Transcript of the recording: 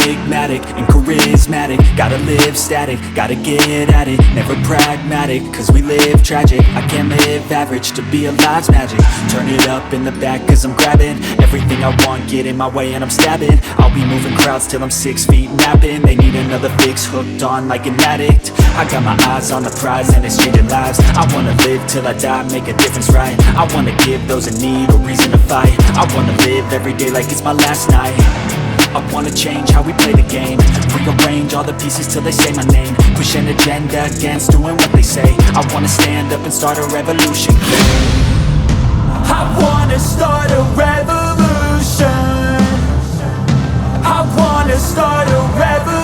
enigmatic and charismatic. Gotta live static, gotta get at it. Never pragmatic, cause we live tragic. I can't live average, to be alive's magic. Turn it up in the back cause I'm grabbing everything I want, get in my way and I'm stabbing. I'll be moving crowds till I'm 6 feet napping. They need another fix, hooked on like an addict. I got my eyes on the prize and it's changing lives. I wanna live till I die, make a difference, right? I wanna give those in need a reason to fight. I wanna live every day like it's my last night. I wanna change how we play the game, rearrange all the pieces till they say my name. Push an agenda against doing what they say. I wanna stand up and start a revolution. I wanna start a revolution. I wanna start a revolution.